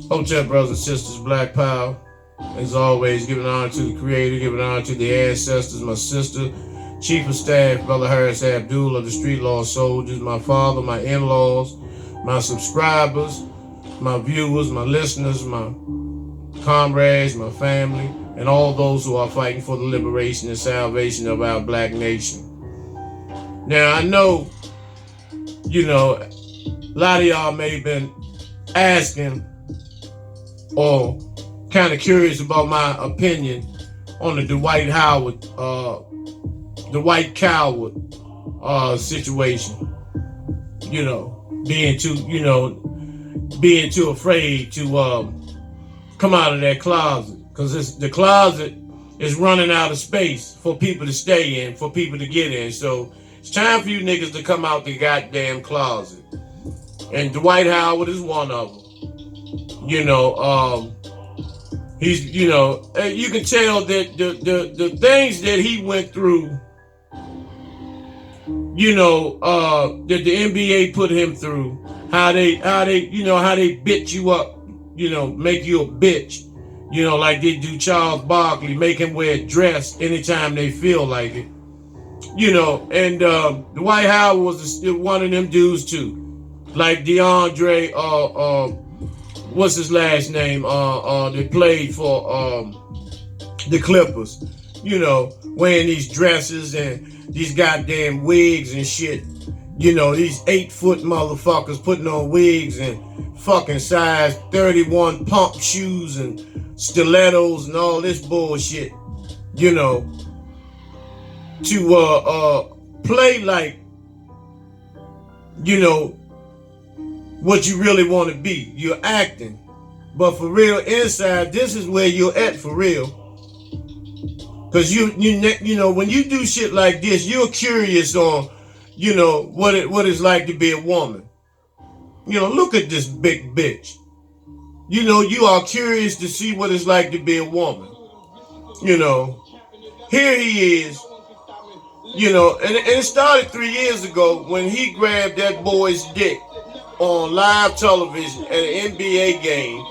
Hotel brothers and sisters, Black Power. As always, giving honor to the Creator, giving honor to the ancestors, my sister, Chief of Staff, Brother Harris Abdul of the Street Law Soldiers, my father, my in-laws, my subscribers, my viewers, my listeners, my comrades, my family, and all those who are fighting for the liberation and salvation of our black nation. Now, I know, a lot of y'all may have been asking or kind of curious about my opinion on the Dwight Coward situation. Being too afraid to come out of that closet, because the closet is running out of space for people to stay in, for people to get in. So it's time for you niggas to come out the goddamn closet. And Dwight Howard is one of them. He's, you can tell that the things that he went through, that the NBA put him through, how they bitch you up, make you a bitch, like they do Charles Barkley, make him wear a dress anytime they feel like it, and Dwight Howard was one of them dudes too, like DeAndre, what's his last name? They played for the Clippers, wearing these dresses and these goddamn wigs and shit. These 8-foot motherfuckers putting on wigs and fucking size 31 pump shoes and stilettos and all this bullshit, to play like, what you really want to be. You're acting. But for real, inside, this is where you're at for real. Because when you do shit like this, you're curious on, what it's like to be a woman. Look at this big bitch. You are curious to see what it's like to be a woman. Here he is, and it started 3 years ago when he grabbed that boy's dick on live television at an NBA game.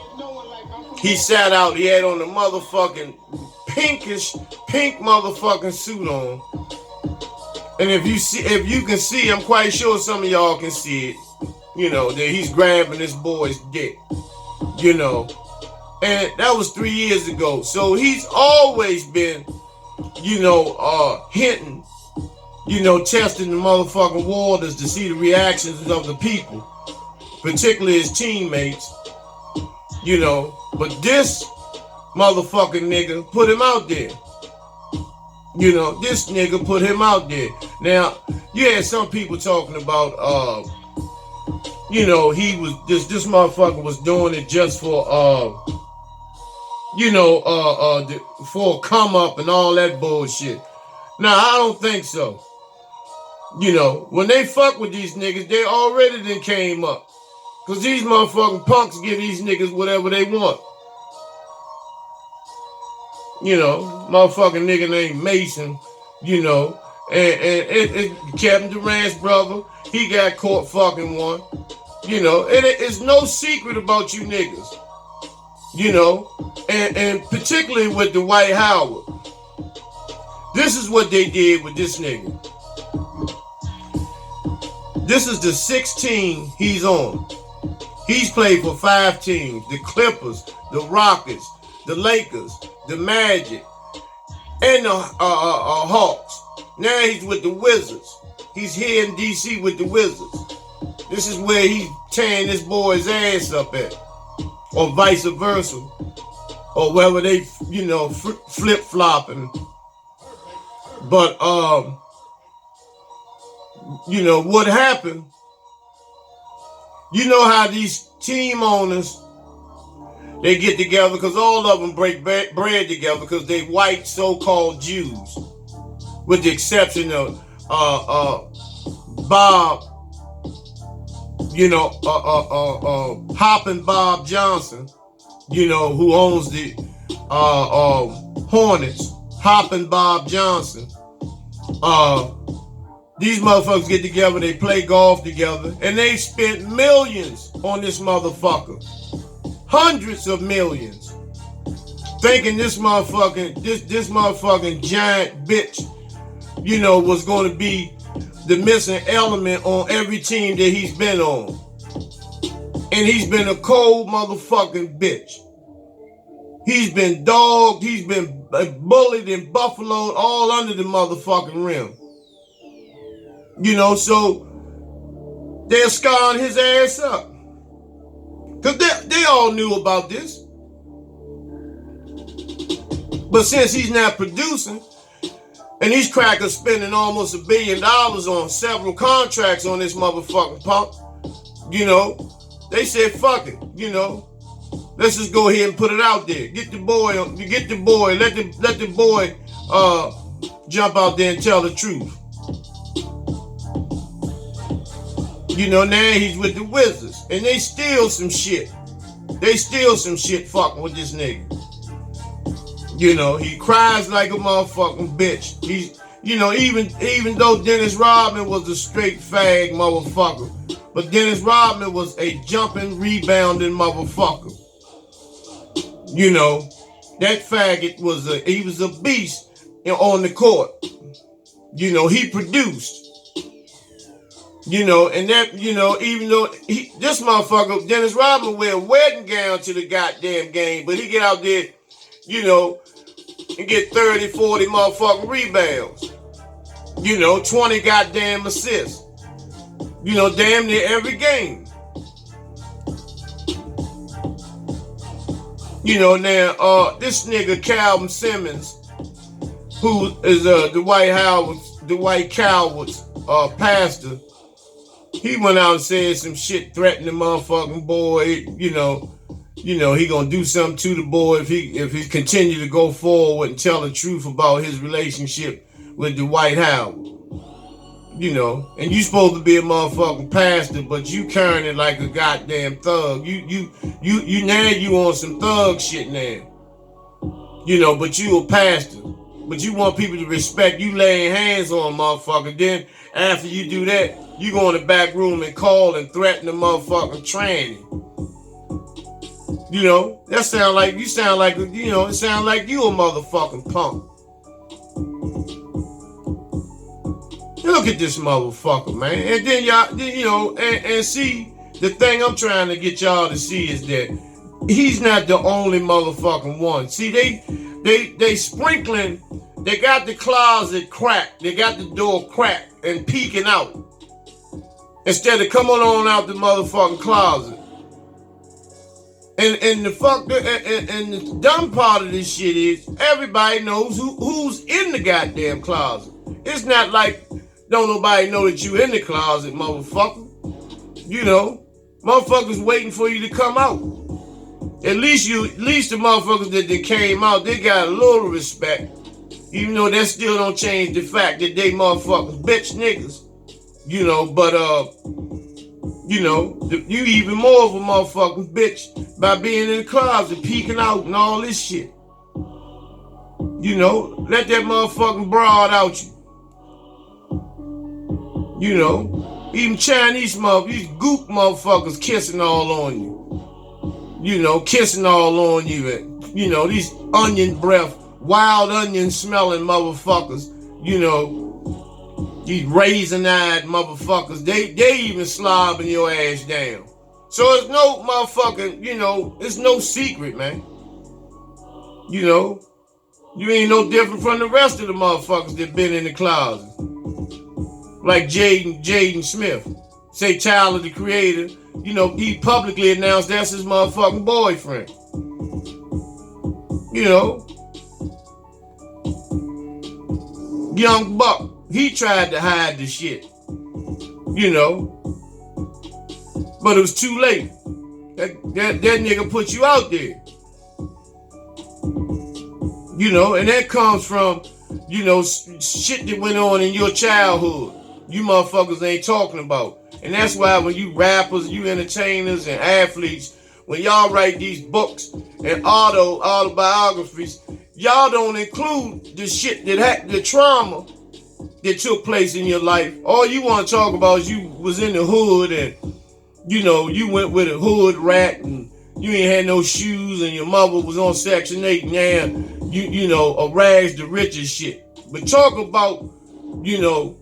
He sat out, he had on the motherfucking pink motherfucking suit on. And if you can see, I'm quite sure some of y'all can see it, that he's grabbing this boy's dick, and that was 3 years ago. So he's always been, hinting, testing the motherfucking waters to see the reactions of the people, particularly his teammates, but this motherfucking nigga put him out there. This nigga put him out there. Now, you had some people talking about, he was, this motherfucker was doing it just for, for a come up and all that bullshit. Now, I don't think so. When they fuck with these niggas, they already done came up. Because these motherfucking punks give these niggas whatever they want. Motherfucking nigga named Mason, and Kevin Durant's brother, he got caught fucking one. It's no secret about you niggas. And particularly with Dwight Howard. This is what they did with this nigga. This is the 6th team he's on. He's played for 5 teams: the Clippers, the Rockets, the Lakers, the Magic, and the Hawks. Now he's with the Wizards. He's here in D.C. with the Wizards. This is where he's tearing this boy's ass up at, or vice versa, or wherever they, flip-flopping. But, what happened, how these team owners, they get together, because all of them break bread together because they white so-called Jews, with the exception of Bob, Hoppin' Bob Johnson, who owns the Hornets, Hoppin' Bob Johnson. These motherfuckers get together, they play golf together, and they spent millions on this motherfucker. hundreds of millions, thinking this motherfucking giant bitch, was going to be the missing element on every team that he's been on. And he's been a cold motherfucking bitch. He's been dogged, he's been bullied and buffaloed all under the motherfucking rim. So they're scarring his ass up. Because they all knew about this. But since he's not producing, and these crackers spending almost $1 billion on several contracts on this motherfucking pump, they said, fuck it, let's just go ahead and put it out there. Let the boy jump out there and tell the truth. Now he's with the Wizards, and they steal some shit. Fucking with this nigga. He cries like a motherfucking bitch. He's, even though Dennis Rodman was a straight fag motherfucker, but Dennis Rodman was a jumping, rebounding motherfucker. That faggot was a beast on the court. He produced. And that, even though this motherfucker, Dennis Rodman, wear a wedding gown to the goddamn game, but he get out there, and get 30, 40 motherfucking rebounds. 20 goddamn assists. Damn near every game. Now, this nigga Calvin Simmons, who is Dwight Coward's pastor, he went out and said some shit, threatening the motherfucking boy. He gonna do something to the boy if he continue to go forward and tell the truth about his relationship with Dwight Howard. And you supposed to be a motherfucking pastor, but you carrying it like a goddamn thug. You now you on some thug shit now. But you a pastor. But you want people to respect you laying hands on a motherfucker. Then after you do that, you go in the back room and call and threaten the motherfucking tranny. That sound like it sound like you a motherfucking punk. Look at this motherfucker, man. And then y'all, and see, the thing I'm trying to get y'all to see is that he's not the only motherfucking one. See, they sprinkling, they got the closet cracked, they got the door cracked and peeking out. Instead of coming on out the motherfucking closet. And the dumb part of this shit is everybody knows who's in the goddamn closet. It's not like don't nobody know that you in the closet, motherfucker. Motherfuckers waiting for you to come out. At least the motherfuckers that came out, they got a little respect. Even though that still don't change the fact that they motherfuckers bitch niggas. You even more of a motherfucking bitch by being in the closet, peeking out and all this shit. Let that motherfucking broad out you. Even Chinese these goop motherfuckers kissing all on you. Kissing all on you. And, these onion breath, wild onion smelling motherfuckers, these raisin-eyed motherfuckers, they even slobbing your ass down. So it's no motherfucking, it's no secret, man. You ain't no different from the rest of the motherfuckers that been in the closet. Like Jaden Smith, say Tyler the Creator, he publicly announced that's his motherfucking boyfriend. Young Buck, he tried to hide the shit. But it was too late. That nigga put you out there. And that comes from, shit that went on in your childhood. You motherfuckers ain't talking about. And that's why when you rappers, you entertainers and athletes, when y'all write these books and autobiographies, y'all don't include the shit the trauma that took place in your life. All you want to talk about is you was in the hood and, you went with a hood rat and, you ain't had no shoes and your mother was on Section 8 and you know, a rags to riches shit. But talk about, you know,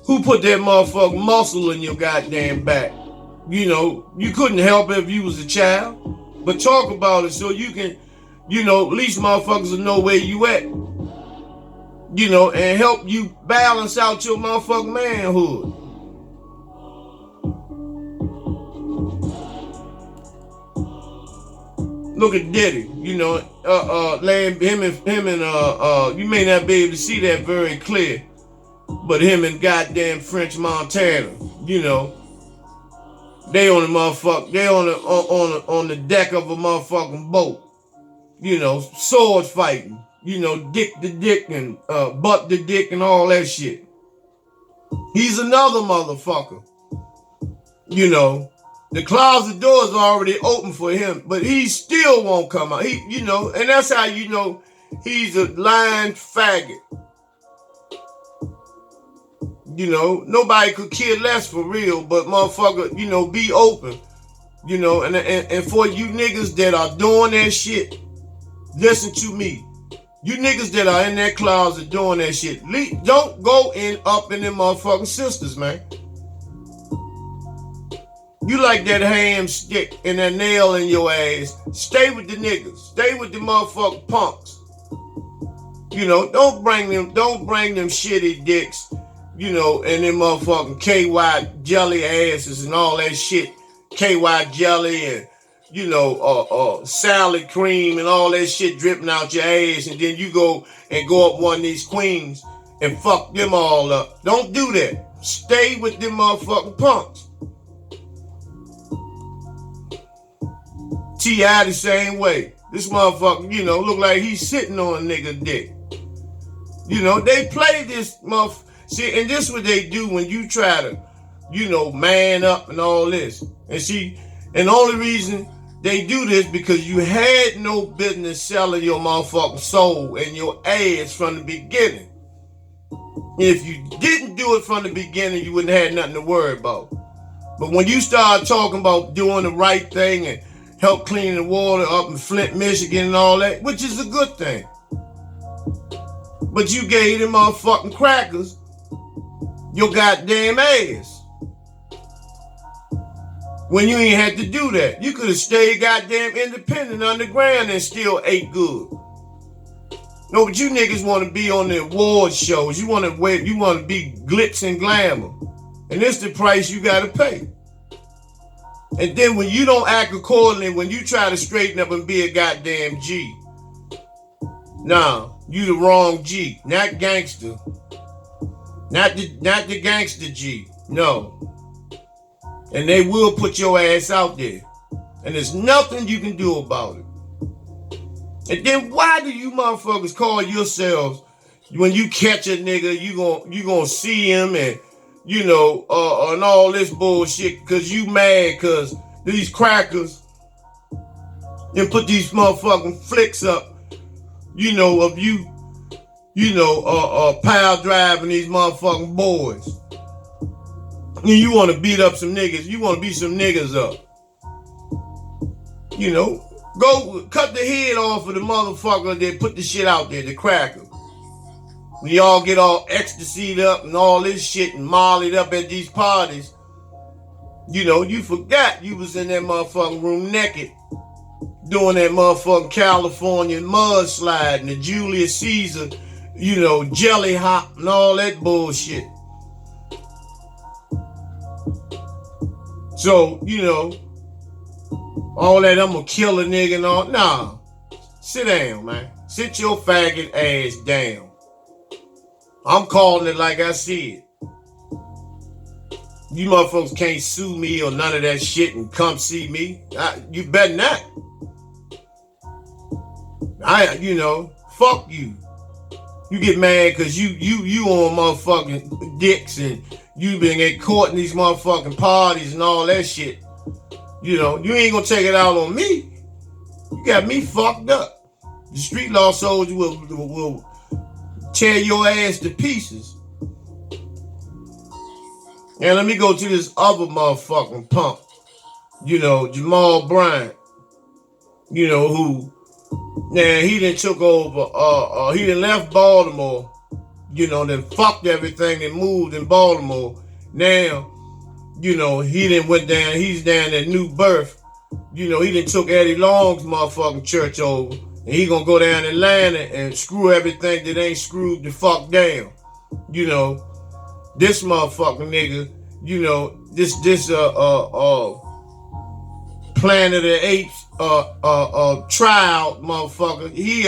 who put that motherfucking muscle in your goddamn back. You know, you couldn't help it if you was a child. But talk about it so you can, you know, at least motherfuckers will know where you at. You know, and help you balance out your motherfucking manhood. Look at Diddy, you know, him and you may not be able to see that very clear, but him and goddamn French Montana, you know, they on the motherfucker, they on the deck of a motherfucking boat, you know, swords fighting, you know, dick to dick and butt to dick and all that shit. He's another motherfucker, you know. The closet doors are already open for him, but he still won't come out. He, you know, and that's how you know he's a lying faggot. You know, nobody could care less for real, but motherfucker, you know, be open. You know, and for you niggas that are doing that shit, listen to me. You niggas that are in that closet doing that shit, don't go up in them motherfucking sisters, man. You like that ham stick and that nail in your ass. Stay with the niggas. Stay with the motherfucking punks. You know, don't bring them shitty dicks, you know, and them motherfucking KY jelly asses and all that shit. KY jelly and, you know, salad cream and all that shit dripping out your ass, and then you go up one of these queens and fuck them all up. Don't do that. Stay with them motherfucking punks. T.I. the same way. This motherfucker, you know, look like he's sitting on a nigga dick. You know, they play this motherfucker. See, and this is what they do when you try to, you know, man up and all this. And see, and the only reason they do this because you had no business selling your motherfucking soul and your ass from the beginning. If you didn't do it from the beginning, you wouldn't have nothing to worry about. But when you start talking about doing the right thing and help clean the water up in Flint, Michigan and all that, which is a good thing. But you gave them motherfucking crackers your goddamn ass. When you ain't had to do that. You could have stayed goddamn independent underground and still ate good. No, but you niggas want to be on the award shows. You want to be glitz and glamour. And this the price you got to pay. And then when you don't act accordingly, when you try to straighten up and be a goddamn G, nah, you the wrong G, not gangster, not the gangster G, no. And they will put your ass out there, and there's nothing you can do about it. And then why do you motherfuckers call yourselves, when you catch a nigga, you gonna see him and, you know, and all this bullshit because you mad because these crackers and put these motherfucking flicks up, you know, of you, you know, pile driving these motherfucking boys. And you want to beat up some niggas. You want to beat some niggas up. You know, go cut the head off of the motherfucker that put the shit out there, the cracker. When y'all get all ecstasied up and all this shit and mollied up at these parties, you know, you forgot you was in that motherfucking room naked doing that motherfucking California mudslide and the Julius Caesar, you know, jelly hop and all that bullshit. So, you know, all that I'm gonna kill a nigga and all, nah. Sit down, man. Sit your faggot ass down. I'm calling it like I see it. You motherfuckers can't sue me or none of that shit and come see me. You better not. You know, fuck you. You get mad because you on motherfucking dicks and you been caught in these motherfucking parties and all that shit. You know, you ain't gonna take it out on me. You got me fucked up. The street law soldier will tear your ass to pieces. And let me go to this other motherfucking punk Jamal Bryant, who now he done took over, he done left Baltimore, then fucked everything and moved in Baltimore. Now, he done went down, he's down at New Birth. He done took Eddie Long's motherfucking church over. And he gonna go down to Atlanta and screw everything that ain't screwed the fuck down. This motherfucking nigga, this Planet of the Apes trial motherfucker, he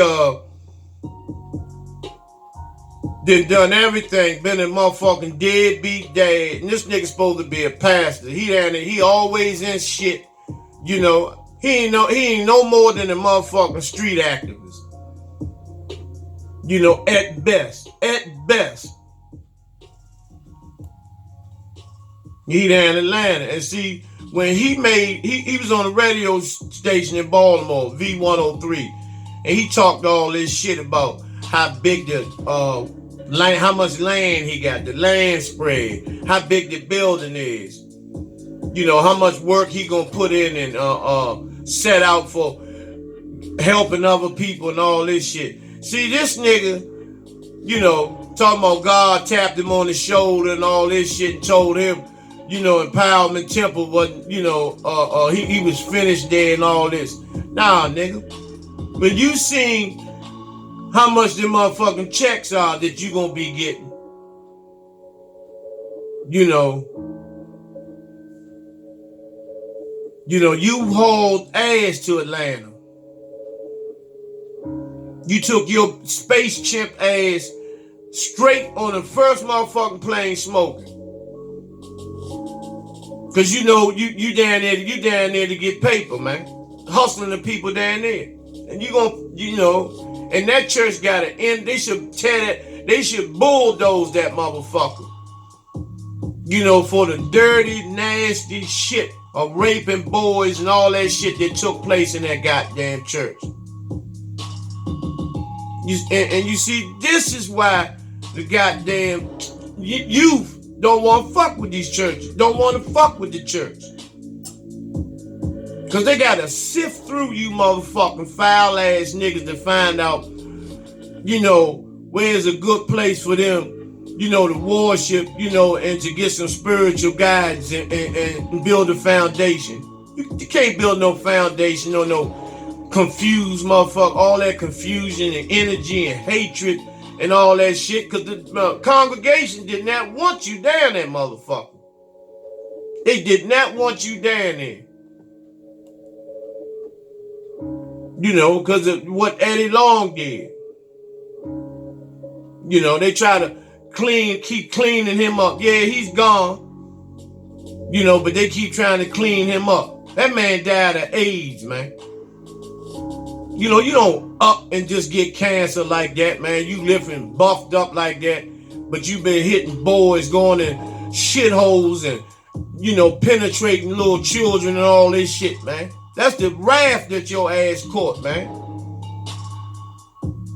done everything, been a motherfucking deadbeat dad, and this nigga supposed to be a pastor. He always in shit, he ain't no more than a motherfucking street activist. At best. He down in Atlanta. And see, when he was on a radio station in Baltimore, V103, and he talked all this shit about how big the land, how much land he got, the land spread, how big the building is, how much work he gonna put in and set out for helping other people and all this shit. See, this nigga, talking about God tapped him on the shoulder and all this shit and told him, Empowerment Temple wasn't, he was finished there and all this. Nah, nigga. When you seen how much them motherfucking checks are that you gonna be getting, you hauled ass to Atlanta. You took your space chimp ass straight on the first motherfucking plane smoking. Cause you down there to get paper, man. Hustling the people down there. And and that church gotta end. They should they should bulldoze that motherfucker. For the dirty, nasty shit of raping boys and all that shit that took place in that goddamn church. And you see, this is why the goddamn youth don't want to fuck with these churches. Don't want to fuck with the church. Because they got to sift through you motherfucking foul ass niggas to find out, where's a good place for them, to worship, and to get some spiritual guidance and build a foundation. You can't build no foundation, no confused motherfucker, all that confusion and energy and hatred and all that shit, because the congregation did not want you down there, motherfucker. They did not want you down there. Because of what Eddie Long did. They try to keep cleaning him up. Yeah, he's gone. But they keep trying to clean him up. That man died of AIDS, man. You don't up and just get cancer like that, man. You living buffed up like that, but you been hitting boys, going in shitholes and, penetrating little children and all this shit, man. That's the wrath that your ass caught, man.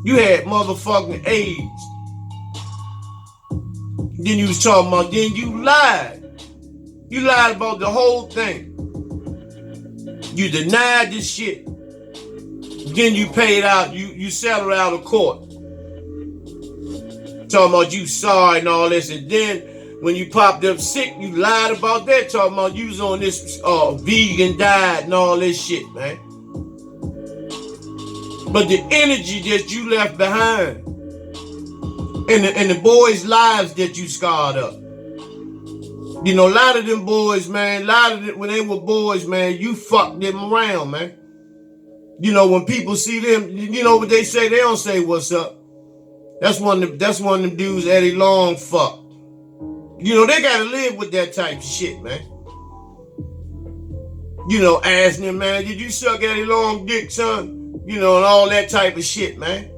You had motherfucking AIDS. Then you was talking about, then you lied. You lied about the whole thing. You denied this shit. Then you paid out, you settled out of court. Talking about you sorry and all this. And then when you popped up sick, you lied about that. Talking about you was on this vegan diet and all this shit, man. But the energy that you left behind and the boys' lives that you scarred up. A lot of them boys, man, when they were boys, man, you fucked them around, man. When people see them, what they say? They don't say what's up. That's one of them dudes Eddie Long fucked. They gotta live with that type of shit, man. Asking him, man, did you suck Eddie Long dick, son? And all that type of shit, man.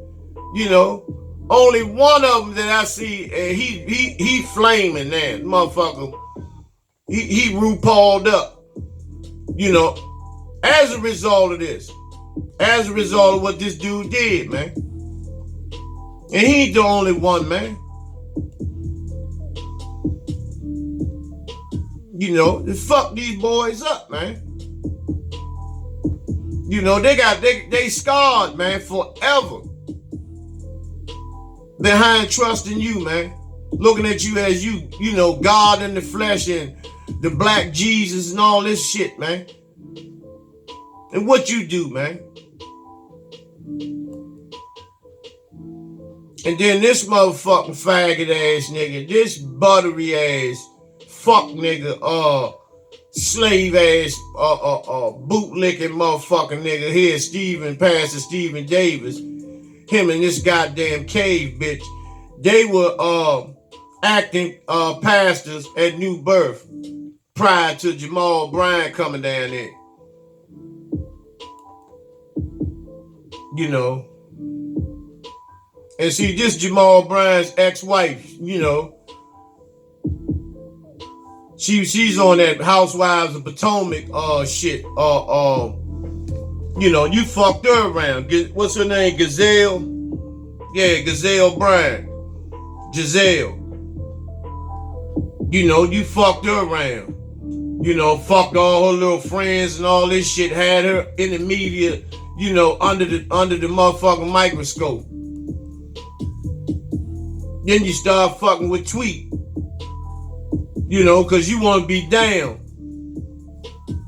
Only one of them that I see, and he flaming now, motherfucker. He RuPaul'd up. As a result of this. As a result of what this dude did, man. And he ain't the only one, man. Fuck these boys up, man. You know, they scarred, man, forever. Behind trusting you, man. Looking at you as you know, God in the flesh and the black Jesus and all this shit, man. And what you do, man. And then this motherfucking faggot ass nigga, this buttery ass fuck nigga, slave ass, bootlicking motherfucking nigga here, Pastor Stephen Davis, him and this goddamn cave bitch, they were acting pastors at New Birth prior to Jamal Bryant coming down there. You know. And see, this Jamal Bryant's ex-wife, you know, she's on that Housewives of Potomac shit. You know, you fucked her around. What's her name? Gazelle? Yeah, Gazelle Bryant. Giselle. You know, you fucked her around. You know, fucked all her little friends and all this shit. Had her in the media, you know, under the motherfucking microscope. Then you start fucking with Tweet. You know, cause you want to be down.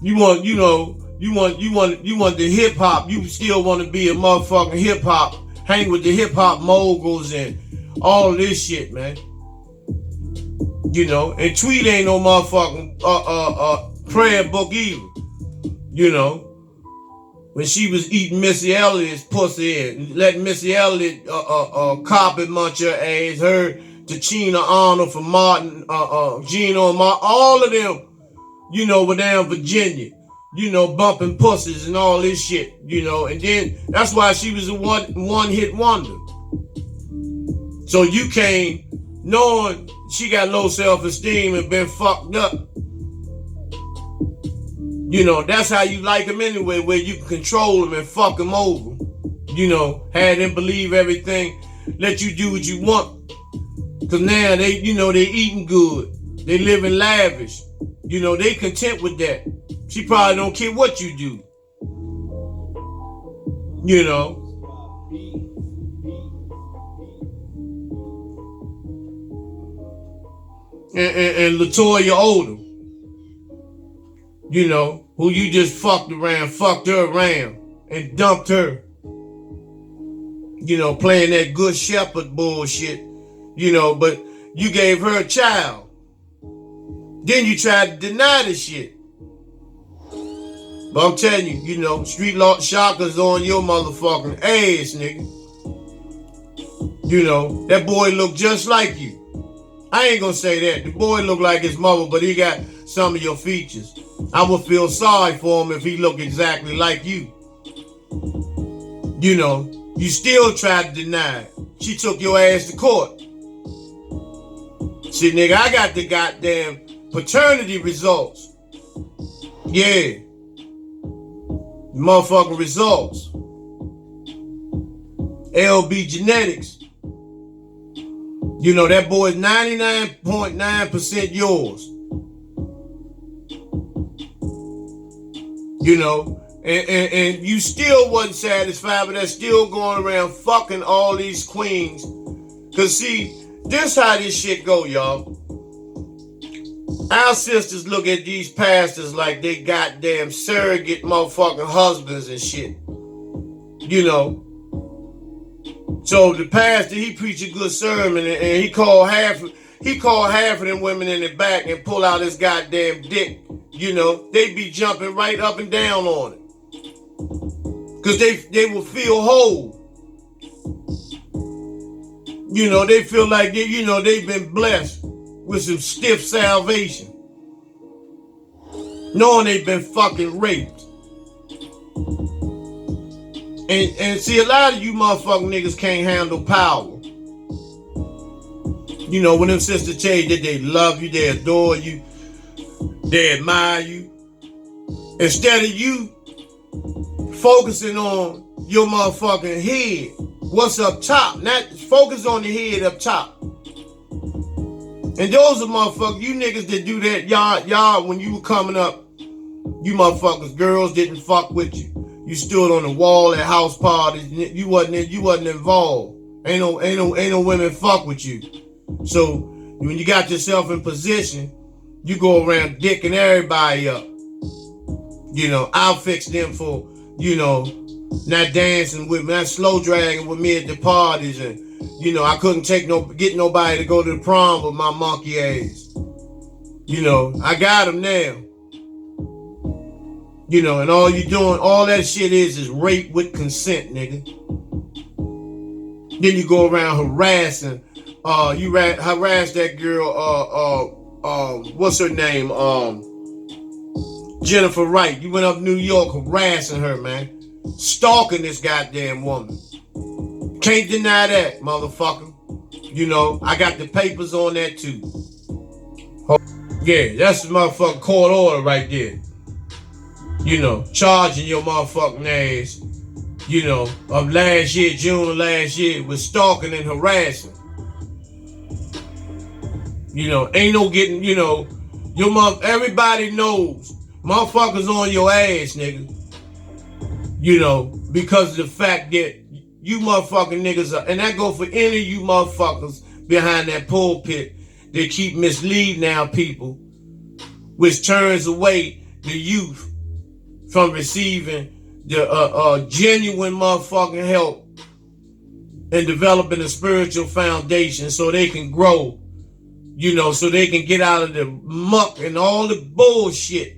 You want the hip hop. You still want to be a motherfucking hip hop. Hang with the hip hop moguls and all this shit, man. You know, and Tweet ain't no motherfucking prayer book either. You know. When she was eating Missy Elliott's pussy and letting Missy Elliott copy munch her ass, her, Tachina Arnold from Martin, Gino and Martin, all of them, you know, were down Virginia, you know, bumping pussies and all this shit, you know, and then that's why she was a one-hit wonder. So you came knowing she got low self-esteem and been fucked up. You know, that's how you like them anyway, where you can control them and fuck them over. You know, have them believe everything, let you do what you want. Cause now they, you know, they eating good. They living lavish. You know, they content with that. She probably don't care what you do. You know. And LaToya Odom. You know, who you just fucked her around and dumped her. You know, playing that good shepherd bullshit. You know, but you gave her a child. Then you tried to deny the shit. But I'm telling you, you know, street law shockers on your motherfucking ass, nigga. You know, that boy look just like you. I ain't gonna say that. The boy look like his mother, but he got some of your features. I would feel sorry for him if he looked exactly like you. You know, you still tried to deny it. She took your ass to court. See, nigga, I got the goddamn paternity results. Yeah. Motherfucking results. LB genetics. You know, that boy is 99.9% yours. You know, and you still wasn't satisfied, but that's still going around fucking all these queens. Cause see, this how this shit go, y'all. Our sisters look at these pastors like they goddamn surrogate motherfucking husbands and shit. You know. So the pastor, he preached a good sermon and he called half of them women in the back and pull out his goddamn dick. You know, they be jumping right up and down on it. Cause they will feel whole. You know, they feel like they've been blessed with some stiff salvation. Knowing they've been fucking raped. And see, a lot of you motherfucking niggas can't handle power. You know, when them sisters tell you that they love you, they adore you, they admire you. Instead of you focusing on your motherfucking head, what's up top, not focus on the head up top. And those are motherfuckers, you niggas that do that, y'all when you were coming up, you motherfuckers, girls didn't fuck with you. You stood on the wall at house parties. You wasn't involved. Ain't no women fuck with you. So when you got yourself in position, you go around dicking everybody up. I'll fix them for, not dancing with me, not slow dragging with me at the parties, and I couldn't get nobody to go to the prom with my monkey ass. I got them now. And all you doing, all that shit is rape with consent, nigga. Then you go around harassing. You harass that girl. What's her name? Jennifer Wright. You went up New York harassing her, man. Stalking this goddamn woman. Can't deny that, motherfucker. I got the papers on that too. Yeah, that's the motherfucking court order right there. Charging your motherfucking ass, of last year, June of last year, with stalking and harassing. Ain't no getting, everybody knows motherfuckers on your ass, nigga. Because of the fact that you motherfucking niggas are, and that go for any of you motherfuckers behind that pulpit that keep misleading our people, which turns away the youth from receiving the genuine motherfucking help and developing a spiritual foundation so they can grow, so they can get out of the muck and all the bullshit,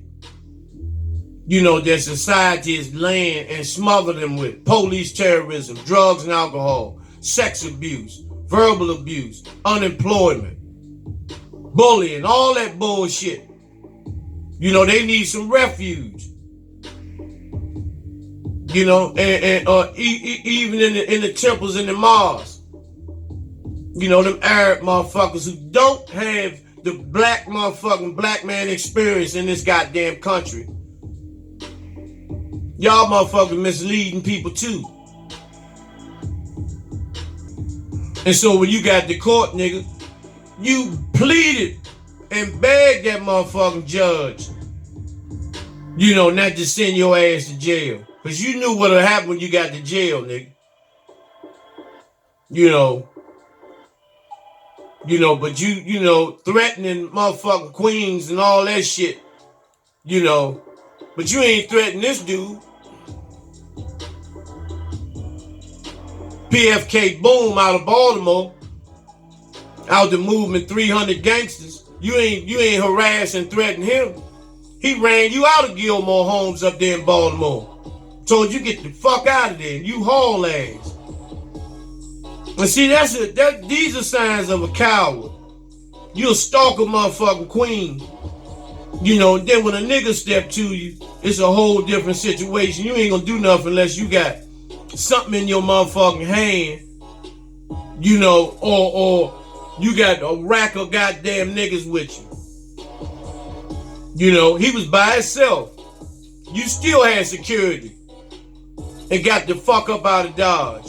that society is laying and smother them with. Police terrorism, drugs and alcohol, sex abuse, verbal abuse, unemployment, bullying, all that bullshit. They need some refuge. And even in the temples and the mosques, them Arab motherfuckers who don't have the black man experience in this goddamn country. Y'all motherfucking misleading people too. And so when you got the court, nigga, you pleaded and begged that motherfucking judge, not to send your ass to jail. Because you knew what would happen when you got to jail, nigga. But you threatening motherfucking queens and all that shit, but you ain't threatening this dude. PFK Boom out of Baltimore, out the movement 300 gangsters. You ain't harassing and threatening him. He ran you out of Gilmore Homes up there in Baltimore. Told you get the fuck out of there. You haul ass. And see, these are signs of a coward. You a stalker motherfucking queen. Then when a nigga step to you, it's a whole different situation. You ain't gonna do nothing unless you got something in your motherfucking hand, or you got a rack of goddamn niggas with you. He was by himself. You still had security and got the fuck up out of Dodge.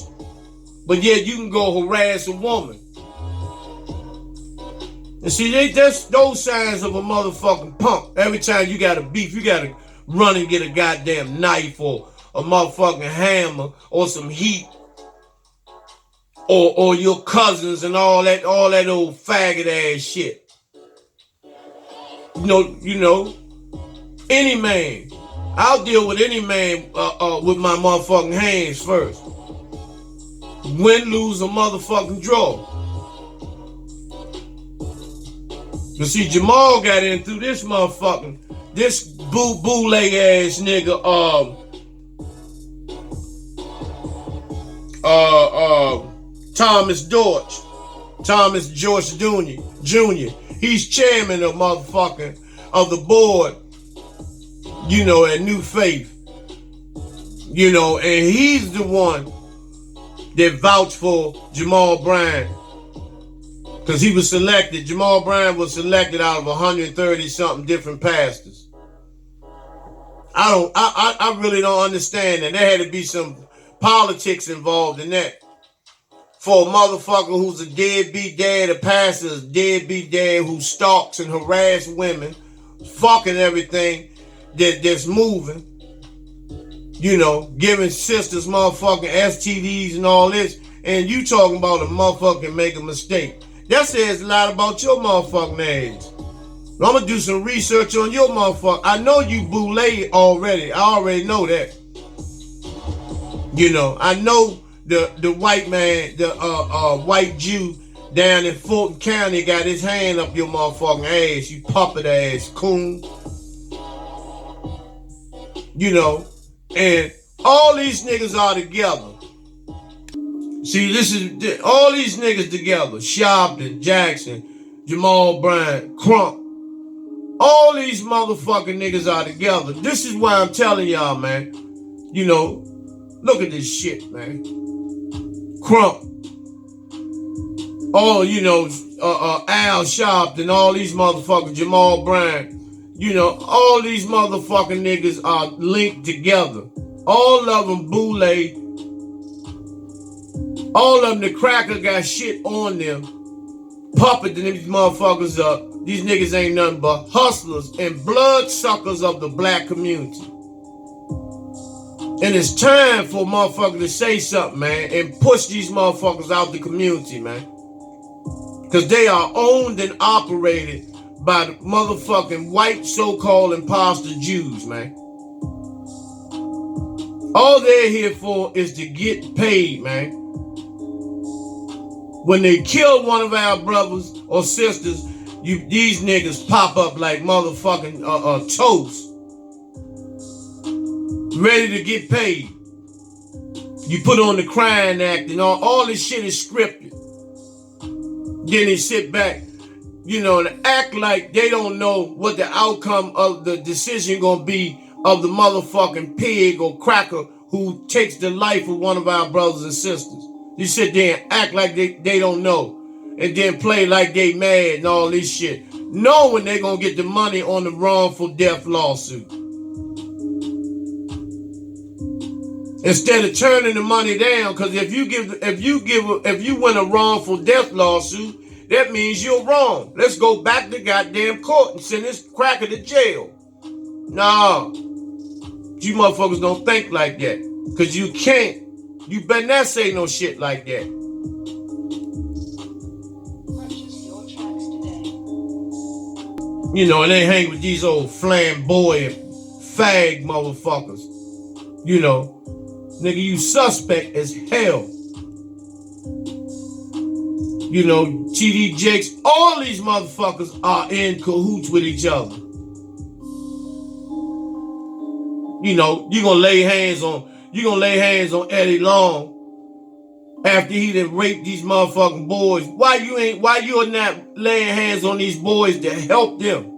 But yet you can go harass a woman. And see, that's those signs of a motherfucking punk. Every time you got a beef, you got to run and get a goddamn knife or a motherfucking hammer or some heat or your cousins and all that old faggot ass shit. Any man. I'll deal with any man with my motherfucking hands first. Win, lose, or motherfucking draw. But see, Jamal got in through this motherfucking, this bootleg ass nigga, Thomas George Jr. He's chairman of the board, at New Faith. And he's the one that vouched for Jamal Bryant. Because he was selected. Jamal Bryant was selected out of 130 something different pastors. I really don't understand that. There had to be some politics involved in that. For a motherfucker who's a deadbeat dad, a pastor's deadbeat dad who stalks and harasses women, fucking everything that's moving. You know, giving sisters motherfucking STDs and all this, and you talking about a motherfucking make a mistake. That says a lot about your motherfucking ass. I'm gonna do some research on your motherfucker. I know you boule already. I already know that. You know, I know the white man, the white Jew down in Fulton County got his hand up your motherfucking ass, you puppet ass coon. You know, and all these niggas are together. See, this is all these niggas together. Sharpton, Jackson, Jamal Bryant, Crump. All these motherfucking niggas are together. This is why I'm telling y'all, man. You know, look at this shit, man. Crump. Oh, you know, Al Sharpton, all these motherfuckers, Jamal Bryant. You know, all these motherfucking niggas are linked together. All of them boule. All of them, the cracker got shit on them. Puppeting these motherfuckers up. These niggas ain't nothing but hustlers and bloodsuckers of the black community. And it's time for motherfuckers to say something, man, and push these motherfuckers out the community, man. Because they are owned and operated by the motherfucking white so-called imposter Jews, man. All they're here for is to get paid, man. When they kill one of our brothers or sisters, these niggas pop up like motherfucking toast, ready to get paid. You put on the crying act and all this shit is scripted. Then they sit back, you know, and act like they don't know what the outcome of the decision gonna be of the motherfucking pig or cracker who takes the life of one of our brothers and sisters. You sit there and act like they don't know. And then play like they mad and all this shit. Knowing they gonna get the money on the wrongful death lawsuit. Instead of turning the money down, because if you win a wrongful death lawsuit, that means you're wrong. Let's go back to goddamn court and send this cracker to jail. Nah. You motherfuckers don't think like that. Because you can't. You better not say no shit like that. You know, and they hang with these old flamboyant fag motherfuckers. You know, nigga, you suspect as hell. You know, TD Jakes, all these motherfuckers are in cahoots with each other. You know, you gonna lay hands on Eddie Long after he done raped these motherfucking boys. Why you are not laying hands on these boys to help them?